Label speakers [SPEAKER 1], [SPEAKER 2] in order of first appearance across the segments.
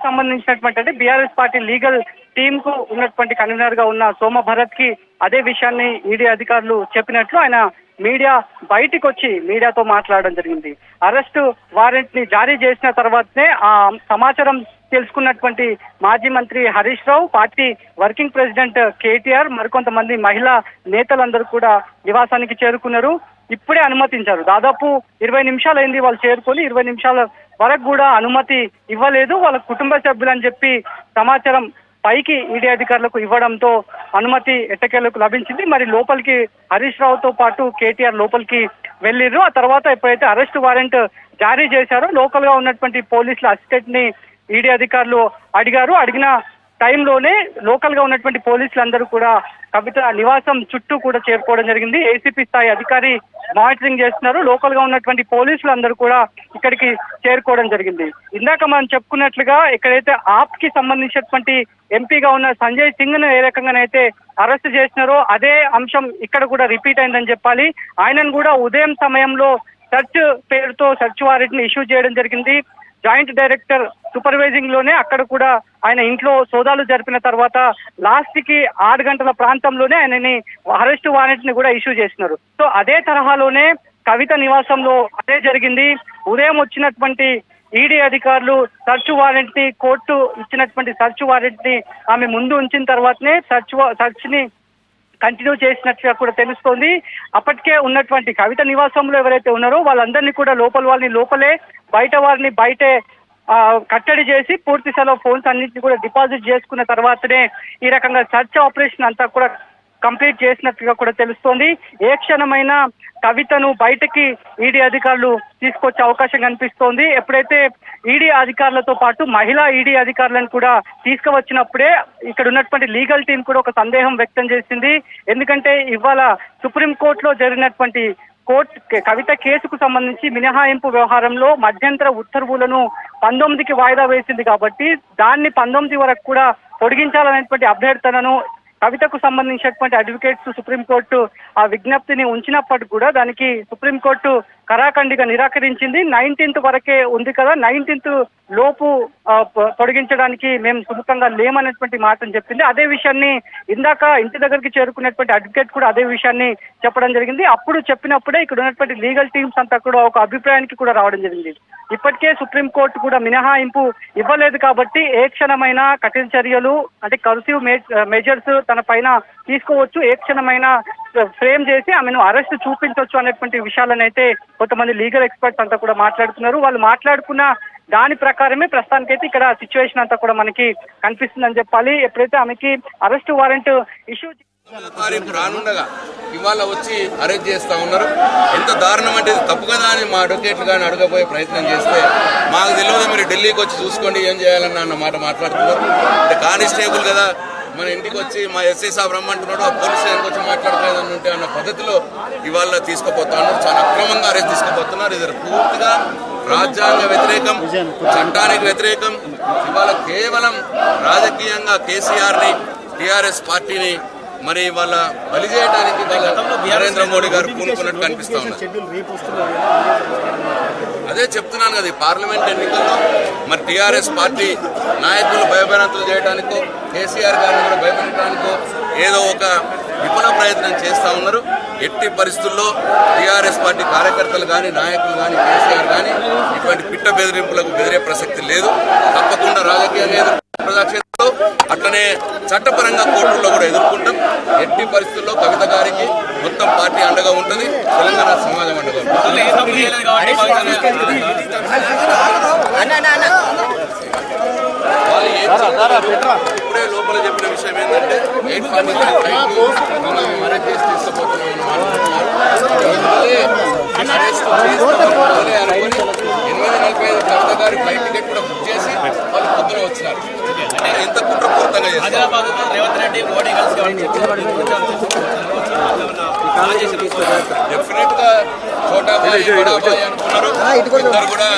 [SPEAKER 1] సంబంధించినటువంటి BRS party legal team కు ఉన్నటువంటి కన్వీనర్ గా ఉన్న సోమ భరత్ కి అదే విషయాన్ని ఈడీ అధికారులు చెప్పినట్లు ఆయన మీడియా బయటికి వచ్చి మీడియాతో మాట్లాడడం జరిగింది. అరెస్టు వారెంట్ ని జారీ చేసిన తర్వాతనే ఆ సమాచారం తెలుసుకున్నటువంటి మాజీ మంత్రి Harish Rao, party working president KTR, మరికొంతమంది మహిళా నేతలందరూ కూడా నివాసానికి చేరుకున్నారు. ఇప్పుడే అనుమతించారు. దాదాపు 20 నిమిషాలు అయింది వాళ్ళు చేరుకొని. 20 నిమిషాల వరకు కూడా అనుమతి ఇవ్వలేదు. వాళ్ళ కుటుంబ సభ్యులని చెప్పి సమాచారం పైకి ఈడీ అధికారులకు ఇవ్వడంతో అనుమతి ఎట్టకేలకు లభించింది. మరి లోపలికి హరీష్ రావుతో పాటు కేటీఆర్ లోపలికి వెళ్ళిర్రు. ఆ తర్వాత ఎప్పుడైతే అరెస్ట్ వారెంట్ జారీ చేశారో లోకల్ గా ఉన్నటువంటి పోలీసుల అసిస్టెంట్ ని ఈడీ అధికారులు అడిగారు. అడిగిన టైంలోనే లోకల్ గా ఉన్నటువంటి పోలీసులందరూ కూడా కవిత నివాసం చుట్టూ కూడా చేరుకోవడం జరిగింది. ఏసీపీ స్థాయి అధికారి మానిటరింగ్ చేస్తున్నారు. లోకల్ గా ఉన్నటువంటి పోలీసులు అందరూ కూడా ఇక్కడికి చేరుకోవడం జరిగింది. ఇందాక మనం చెప్పుకున్నట్లుగా ఎక్కడైతే ఆప్ కి సంబంధించినటువంటి ఎంపీగా ఉన్న సంజయ్ సింగ్ ను ఏ రకంగానైతే అరెస్ట్ చేసినారో అదే అంశం ఇక్కడ కూడా రిపీట్ అయిందని చెప్పాలి. ఆయనను కూడా ఉదయం సమయంలో సెర్చ్ పేరుతో సెర్చ్ వారెంట్ ని ఇష్యూ చేయడం జరిగింది. జాయింట్ డైరెక్టర్ సూపర్వైజింగ్ లోనే అక్కడ కూడా ఆయన ఇంట్లో సోదాలు జరిపిన తర్వాత లాస్ట్ కి 6 గంటల ప్రాంతంలోనే ఆయనని అరెస్ట్ వారెంట్ ని కూడా ఇష్యూ చేసినారు. సో అదే తరహాలోనే కవిత నివాసంలో అదే జరిగింది. ఉదయం వచ్చినటువంటి ఈడీ అధికారులు సర్చ్ వారెంట్ ని కోర్టు ఇచ్చినటువంటి సర్చ్ వారెంట్ ని ఆమె ముందు ఉంచిన తర్వాతనే సర్చ్ ని కంటిన్యూ చేసినట్టుగా కూడా తెలుస్తోంది. అప్పటికే ఉన్నటువంటి కవిత నివాసంలో ఎవరైతే ఉన్నారో వాళ్ళందరినీ కూడా వాళ్ళని లోపలే, బయట వారిని బయటే కట్టడి చేసి పూర్తి స్థాయిలో ఫోన్స్ అన్నింటినీ కూడా డిపాజిట్ చేసుకున్న తర్వాతనే ఈ రకంగా సర్చ్ ఆపరేషన్ అంతా కూడా కంప్లీట్ చేసినట్టుగా కూడా తెలుస్తోంది. ఏ క్షణమైనా కవితను బయటకి ఈడీ అధికారులు తీసుకొచ్చే అవకాశం కనిపిస్తోంది. ఎప్పుడైతే ఈడీ అధికారులతో పాటు మహిళా ఈడీ అధికారులను కూడా తీసుకువచ్చినప్పుడే ఇక్కడ ఉన్నటువంటి లీగల్ టీం కూడా ఒక సందేహం వ్యక్తం చేసింది. ఎందుకంటే ఇవాళ సుప్రీంకోర్టులో జరిగినటువంటి కవిత కేసుకు సంబంధించి మినహాయింపు వ్యవహారంలో మధ్యంతర ఉత్తర్వులను 19కి వాయిదా వేసింది కాబట్టి దాన్ని 19 వరకు కూడా పొడిగించాలనేటువంటి అభ్యర్థనను కవితకు సంబంధించినటువంటి అడ్వకేట్స్ సుప్రీంకోర్టు ఆ విజ్ఞప్తిని ఉంచినప్పటికీ కూడా దానికి సుప్రీంకోర్టు కరాఖండిగా నిరాకరించింది. 19th వరకే ఉంది కదా, 19th లోపు పొడిగించడానికి మేము సుముఖంగా లేమనేటువంటి మాటను చెప్పింది. అదే విషయాన్ని ఇందాక ఇంటి దగ్గరికి చేరుకున్నటువంటి అడ్వకేట్ కూడా అదే విషయాన్ని చెప్పడం జరిగింది. అప్పుడు చెప్పినప్పుడే ఇక్కడ ఉన్నటువంటి లీగల్ టీమ్స్ అంతా కూడా ఒక అభిప్రాయానికి కూడా రావడం జరిగింది. ఇప్పటికే సుప్రీంకోర్టు కూడా మినహాయింపు ఇవ్వలేదు కాబట్టి ఏ క్షణమైనా కఠిన చర్యలు అంటే కర్ఫ్యూ మెజర్స్ తన పైన తీసుకోవచ్చు, ఏ క్షణమైనా ఫ్రేమ్ చేసి ఆమెను అరెస్ట్ చూపించవచ్చు అనేటువంటి విషయాలను అయితే కొంతమంది లీగల్ ఎక్స్పర్ట్స్ అంతా కూడా మాట్లాడుతున్నారు. వాళ్ళు మాట్లాడుకున్న దాని ప్రకారమే ప్రస్తుతానికైతే ఇక్కడ సిచ్యువేషన్ అంతా కూడా మనకి కనిపిస్తుందని చెప్పాలి. ఎప్పుడైతే ఆమెకి అరెస్ట్ వారెంట్ ఇష్యూ
[SPEAKER 2] తారీఖు రానుండగా ఇవాళ వచ్చి అరెస్ట్ చేస్తా ఉన్నారు. ఎంత దారుణం అంటే తప్పు కదా అని మా అడ్వకేట్లు కానీ అడగబోయే ప్రయత్నం చేస్తే మాకు తెలియదు, మీరు ఢిల్లీకి వచ్చి చూసుకోండి ఏం చేయాలన్న అన్న మాట మాట్లాడుతున్నారు. అంటే కానిస్టేబుల్ కదా మన ఇంటికి వచ్చి మా ఎస్ఐ సాబ్ రమ్మంటున్నాడు, ఆ పోలీస్ స్టేషన్కి వచ్చి మాట్లాడలేదని ఉంటే అన్న పద్ధతిలో ఇవాళ తీసుకుపోతా ఉన్నారు. చాలా అక్రమంగా అరెస్ట్ తీసుకుపోతున్నారు. ఇది పూర్తిగా రాజ్యాంగ వ్యతిరేకం, చట్టానికి వ్యతిరేకం. ఇవాళ కేవలం రాజకీయంగా కేసీఆర్ని టీఆర్ఎస్ పార్టీని మరి వాళ్ళ బలి చేయడానికి నరేంద్ర మోడీ గారు పూనుకున్నట్టు కనిపిస్తా ఉన్నారు. అదే చెప్తున్నాను కదా, పార్లమెంట్ ఎన్నికల్లో మరి టీఆర్ఎస్ పార్టీ నాయకులు భయభ్రాంతులు చేయడానికో కేసీఆర్ గారిని కూడా భయపెట్టడానికో ఏదో ఒక విఫల ప్రయత్నం చేస్తూ ఉన్నారు. ఎట్టి పరిస్థితుల్లో టీఆర్ఎస్ పార్టీ కార్యకర్తలు కానీ నాయకులు కానీ కేసీఆర్ కానీ ఇటువంటి పిట్ట బెదిరింపులకు బెదిరే ప్రసక్తి లేదు. తప్పకుండా రాజకీయంగా ప్రజాక్షేత్రంలో అట్లనే చట్టపరంగా కోర్టుల్లో కూడా ఎదుర్కొంటాం. ఎట్టి పరిస్థితుల్లో కవిత గారికి మొత్తం పార్టీ అండగా ఉంటుంది, తెలంగాణ సమాజం అండగా ఉంటుంది. ఇప్పుడే లోపల చెప్పిన విషయం ఏంటంటే 8 అరెస్ట్ చేసి తీసుకుపోతున్నాం అనుకుని 8:45 కవిత గారి ఫ్లైట్ టికెట్ కూడా బుక్ చేసి వాళ్ళు పొద్దున వచ్చినారు. ఎంత కుట్రపూరితంగా చేస్తారు. డెఫినెట్ గా చోటా బాయ్ బడా బాయ్ అనుకున్నారు. ఇద్దరు కూడా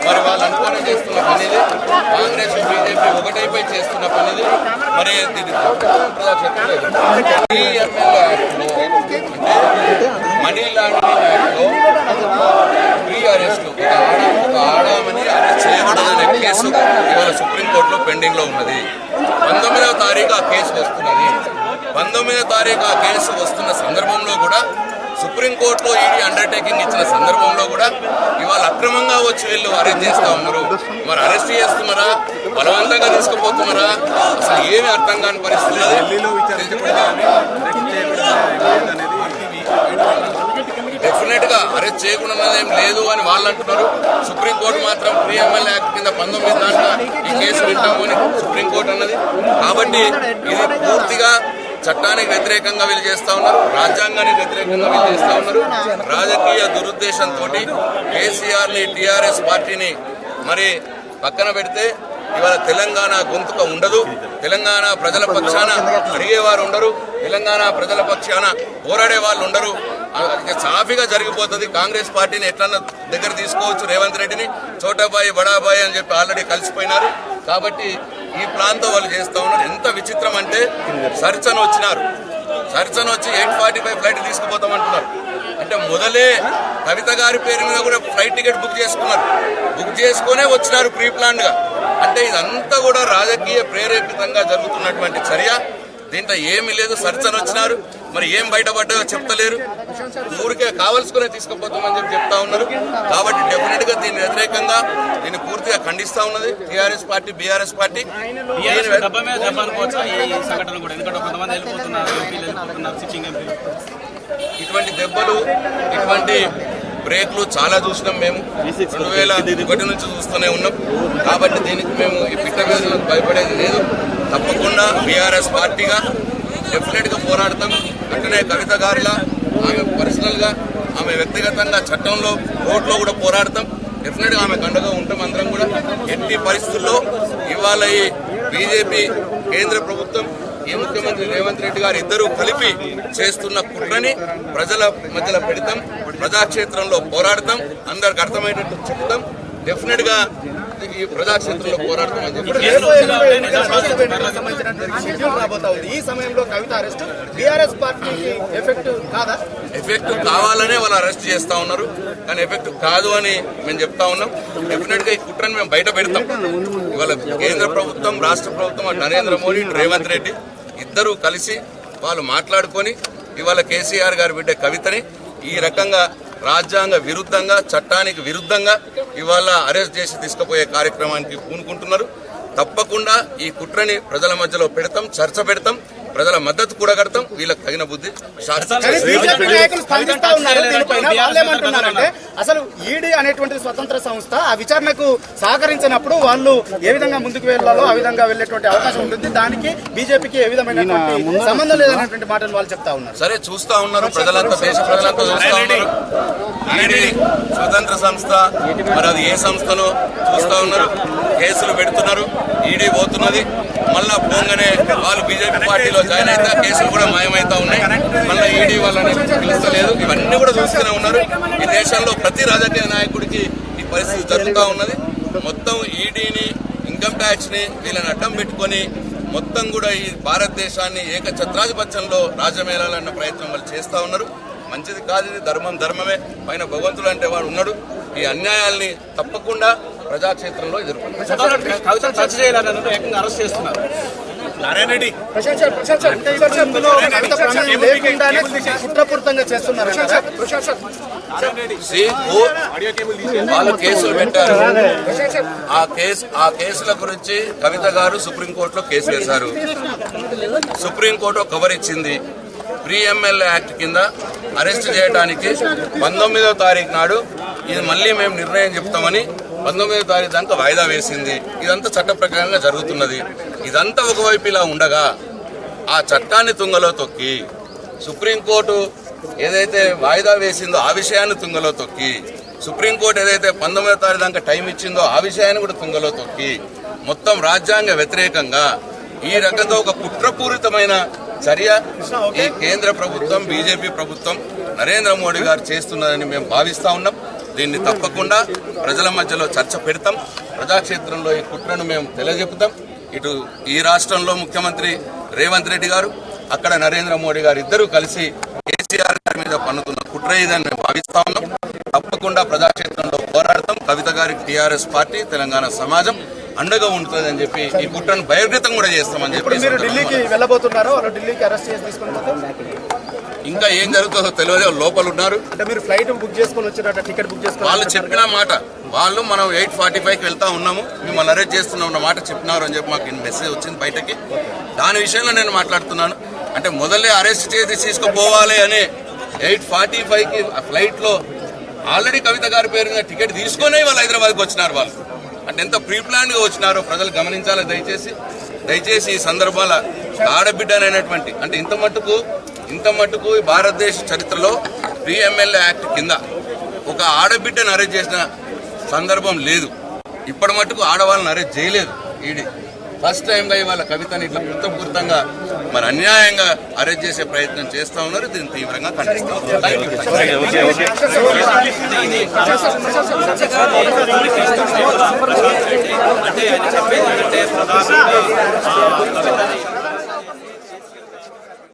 [SPEAKER 2] మరి వాళ్ళు అనుకోని చేస్తున్న పనిది, కాంగ్రెస్ బీజేపీ ఒకటైపోయి చేస్తున్న పనిది. మరి మనీ లాండరింగ్ యాక్ట్లో ప్రీ అరెస్ట్ ఒక ఆడామని అరెస్ట్ చేయకూడదనే కేసు ఇవాళ సుప్రీంకోర్టులో పెండింగ్ లో ఉన్నది. 19వ తారీఖు ఆ కేసు వస్తున్నది. 19వ తారీఖు ఆ కేసు వస్తున్న సందర్భంలో కూడా సుప్రీంకోర్టులో ఈడీ అండర్టేకింగ్ ఇచ్చిన సందర్భంలో కూడా ఇవాళ అక్రమంగా వచ్చి వీళ్ళు అరెస్ట్ చేస్తా ఉన్నారు. మరి అరెస్ట్ చేస్తున్నారా, బలవంతంగా తీసుకుపోతున్నారా, అసలు ఏమీ అర్థం కాని పరిస్థితి. డెఫినెట్ గా అరెస్ట్ చేయకుండా ఏం లేదు అని వాళ్ళు అంటున్నారు. సుప్రీంకోర్టు మాత్రం ప్రీ ఎమ్మెల్యే యాక్ట్ కింద 19 దాంట్లో ఈ కేసు వింటాము అని సుప్రీంకోర్టు అన్నది. కాబట్టి ఇది పూర్తిగా చట్టానికి వ్యతిరేకంగా వీళ్ళు చేస్తా ఉన్నారు, రాజ్యాంగానికి వ్యతిరేకంగా వీళ్ళు చేస్తా ఉన్నారు. రాజకీయ దురుద్దేశంతో కేసీఆర్ ని టీఆర్ఎస్ పార్టీని మరి పక్కన పెడితే ఇవాళ తెలంగాణ గొంతుక ఉండదు, తెలంగాణ ప్రజల పక్షాన అడిగేవారు ఉండరు, తెలంగాణ ప్రజల పక్షాన పోరాడే వాళ్ళు ఉండరు. సాఫీగా జరిగిపోతుంది. కాంగ్రెస్ పార్టీని ఎట్లన్నా దగ్గర తీసుకోవచ్చు, రేవంత్ రెడ్డిని చోటాబాయి బడాబాయి అని చెప్పి ఆల్రెడీ కలిసిపోయినారు. కాబట్టి ఈ ప్లాన్తో వాళ్ళు చేస్తూ ఉన్నారు. ఎంత విచిత్రం అంటే సర్చన్ వచ్చినారు, సర్చన్ వచ్చి 8:45 ఫ్లైట్ తీసుకుపోతామంటున్నారు. అంటే మొదలే కవిత గారి పేరు మీద కూడా ఫ్లైట్ టికెట్ బుక్ చేసుకున్నారు, బుక్ చేసుకునే వచ్చినారు ప్రీ ప్లాన్ గా. అంటే ఇదంతా కూడా రాజకీయ ప్రేరేపితంగా జరుగుతున్నటువంటి చర్య. దీంట్లో ఏమీ లేదు. సర్చన్ వచ్చినారు, మరి ఏం బయటపడ్డాయో చెప్తలేరు, ఊరికే కావలసుకునే తీసుకుపోతామని చెప్పి చెప్తా ఉన్నారు. కాబట్టి డెఫినెట్ గా దీని వ్యతిరేకంగా దీన్ని పూర్తిగా ఖండిస్తా ఉన్నది టీఆర్ఎస్ పార్టీ, బీఆర్ఎస్ పార్టీ. ఇటువంటి దెబ్బలు, ఇటువంటి బ్రేక్లు చాలా చూసినాం మేము. 2001 నుంచి చూస్తూనే ఉన్నాం. కాబట్టి దీనికి మేము ఈ పిట్ట వేదనకు భయపడేది లేదు. తప్పకుండా బీఆర్ఎస్ పార్టీగా డెఫినెట్ గా పోరాడతాం. అట్లనే కవిత గారిలా ఆమె పర్సనల్ గా, ఆమె వ్యక్తిగతంగా చట్టంలో, కోర్టులో కూడా పోరాడతాం. డెఫినెట్ గా ఆమె అండగా ఉంటాం అందరం కూడా. ఎట్టి పరిస్థితుల్లో ఇవాళ ఈ బీజేపీ కేంద్ర ప్రభుత్వం, ఈ ముఖ్యమంత్రి రేవంత్ రెడ్డి గారు ఇద్దరూ కలిపి చేస్తున్న కుట్రని ప్రజల మధ్యలో పెడతాం, ప్రజాక్షేత్రంలో పోరాడతాం, అందరికి అర్థమయ్యేటట్టు చెప్తాం. డెఫినెట్ గా ఈ ప్రజాక్షేత్రంలో పోరాడతాం అని చెప్పి
[SPEAKER 3] ఈ సమయంలో కవిత అరెస్ట్ బీఆర్ఎస్ పార్టీకి ఎఫెక్ట్ కాదా?
[SPEAKER 2] ఎఫెక్ట్ కావాలనే వాళ్ళు అరెస్ట్ చేస్తా ఉన్నారు, కానీ ఎఫెక్ట్ కాదు అని మేము చెప్తా ఉన్నాం. డెఫినెట్ గా ఈ కుట్రని మేము బయట పెడతాం. ఇవాళ కేంద్ర ప్రభుత్వం, రాష్ట్ర ప్రభుత్వం, నరేంద్ర మోడీ, రేవంత్ రెడ్డి ఇద్దరూ కలిసి వాళ్ళు మాట్లాడుకొని ఇవాళ కేసీఆర్ గారి బిడ్డ కవితని ఈ రకంగా రాజ్యాంగ విరుద్ధంగా, చట్టానికి విరుద్ధంగా ఇవాళ అరెస్ట్ చేసి తీసుకుపోయే కార్యక్రమానికి పూనుకుంటున్నారు. తప్పకుండా ఈ కుట్రని ప్రజల మధ్యలో పెడతాం, చర్చ పెడతాం, ప్రజల మద్దతు కూడా కడతాం. వీళ్ళకి తగిన బుద్ధి
[SPEAKER 3] అసలు ఈడీ అనేటువంటి స్వతంత్ర సంస్థ ఆ విచారణకు సహకరించినప్పుడు వాళ్ళు ఏ విధంగా ముందుకు వెళ్లాలో ఆ విధంగా వెళ్లేటువంటి అవకాశం ఉంటుంది. దానికి బీజేపీకి ఏ విధమైన సంబంధం లేదనేటువంటి మాటలు వాళ్ళు చెప్తా ఉన్నారు.
[SPEAKER 2] సరే, చూస్తా ఉన్నారు ప్రజలంతా, దేశ ప్రజలంతా చూస్తా ఉన్నారు. ఈడీ స్వతంత్ర సంస్థ, మరి అది ఏ సంస్థనో చూస్తా ఉన్నారు. కేసులు పెడుతున్నారు, ఈడీ పోతున్నది. మళ్ళా పోగానే వాళ్ళు బీజేపీ పార్టీలో జాయిన్ అయితే కేసులు కూడా మాయమైతా ఉన్నాయి. మళ్ళీ ఈడీ వాళ్ళని పిలుస్తలేదు. ఇవన్నీ కూడా చూస్తూనే ఉన్నారు. ఈ దేశంలో ప్రతి రాజకీయ నాయకుడికి ఈ పరిస్థితి జరుగుతూ ఉన్నది. మొత్తం ఈడీని, ఇన్కమ్ ట్యాక్స్ ని వీళ్ళని అడ్డం పెట్టుకొని మొత్తం కూడా ఈ భారతదేశాన్ని ఏకఛత్రాధిపత్యంలో రాజ్యమేళాలన్న ప్రయత్నం వాళ్ళు చేస్తూ ఉన్నారు. మంచిది కాదు ఇది. ధర్మం ధర్మమే, పైన భగవంతుడు అంటే వాడు ఉన్నాడు. ఈ అన్యాయాల్ని తప్పకుండా ప్రజాక్షేత్రంలో ఎదుర్కొంటారు.
[SPEAKER 3] ప్రశాంత్ సార్, ఇందులో కవిత ప్రమేయం లేకుండానే కుట్రపూరితంగా చేస్తున్నారు
[SPEAKER 2] వాళ్ళు కేసులు పెట్టారు. ఆ కేసుల గురించి కవిత గారు సుప్రీంకోర్టులో కేసు వేశారు. సుప్రీంకోర్టు కవర్ ఇచ్చింది. ప్రీ ఎమ్మెల్యే యాక్ట్ కింద అరెస్ట్ చేయడానికి 19వ తారీఖు నాడు ఇది మళ్ళీ మేము నిర్ణయం చెప్తామని 19వ తారీఖు దాకా వాయిదా వేసింది. ఇదంతా చట్ట ప్రకారంగా జరుగుతున్నది. ఇదంతా ఒకవైపు ఇలా ఉండగా ఆ చట్టాన్ని తుంగలో తొక్కి సుప్రీంకోర్టు ఏదైతే వాయిదా వేసిందో ఆ విషయాన్ని తుంగలో తొక్కి సుప్రీంకోర్టు ఏదైతే 19వ తారీఖు దాకా టైం ఇచ్చిందో ఆ విషయాన్ని కూడా తుంగలో తొక్కి మొత్తం రాజ్యాంగ వ్యతిరేకంగా ఈ రకంగా ఒక కుట్రపూరితమైన చర్య ఈ కేంద్ర ప్రభుత్వం బీజేపీ ప్రభుత్వం నరేంద్ర మోడీ గారు చేస్తున్నారని మేము భావిస్తా ఉన్నాం. దీన్ని తప్పకుండా ప్రజల మధ్యలో చర్చ పెడతాం. ప్రజాక్షేత్రంలో ఈ కుట్రను మేము తెలియజెప్పుతాం. ఇటు ఈ రాష్ట్రంలో ముఖ్యమంత్రి రేవంత్ రెడ్డి గారు, అక్కడ నరేంద్ర మోడీ గారు ఇద్దరూ కలిసి కేసీఆర్ గారి మీద పన్నుతున్న కుట్ర ఇదని మేము భావిస్తా ఉన్నాం. తప్పకుండా ప్రజాక్షేత్రంలో పోరాడతాం. కవిత గారికి టీఆర్ఎస్ పార్టీ, తెలంగాణ సమాజం అండగా ఉంటుంది అని చెప్పి ఈ కుట్రను బహిర్గతం కూడా చేస్తామని చెప్పి
[SPEAKER 3] ఢిల్లీకి వెళ్ళబోతున్నారో ఢిల్లీకి అరెస్ట్ చేసి తీసుకొని
[SPEAKER 2] ఇంకా ఏం జరుగుతుందో తెలియదు. లోపల ఉన్నారు.
[SPEAKER 3] అంటే మీరు ఫ్లైట్ బుక్ చేసుకొని వచ్చారట, టికెట్ బుక్ చేసుకుని
[SPEAKER 2] వాళ్ళు చెప్పిన మాట, వాళ్ళు మనం 8:45కి వెళ్తా ఉన్నాము, మిమ్మల్ని అరెస్ట్ చేస్తున్నాం అన్న మాట చెప్పినారు అని చెప్పి మాకు మెసేజ్ వచ్చింది బయటకి. దాని విషయంలో నేను మాట్లాడుతున్నాను. అంటే మొదలే అరెస్ట్ చేసి తీసుకుపోవాలి అని 8:45కి ఫ్లైట్లో ఆల్రెడీ కవిత గారి పేరు మీద టికెట్ తీసుకునే వాళ్ళు హైదరాబాద్కి వచ్చినారు. వాళ్ళు అంటే ఎంత ప్రీ ప్లాన్గా వచ్చినారో ప్రజలు గమనించాలి. దయచేసి ఈ సందర్భాల ఆడబిడ్డ అనేటువంటి అంటే ఇంత మట్టుకు ఈ భారతదేశ చరిత్రలో ప్రీ ఎమ్మెల్యే యాక్ట్ కింద ఒక ఆడబిడ్డను అరెస్ట్ చేసిన సందర్భం లేదు. ఇప్పటి మట్టుకు ఆడవాళ్ళని అరెస్ట్ చేయలేదు. ఈడీ ఫస్ట్ టైంగా ఇవాళ కవితని ఇట్లా పూర్తంగా మరి అన్యాయంగా అరెస్ట్ చేసే ప్రయత్నం చేస్తూ ఉన్నారు. దీన్ని తీవ్రంగా ఖండిస్తాం.
[SPEAKER 4] అంటే ఆయన చెప్పేది ఏంటంటే ప్రధానంగా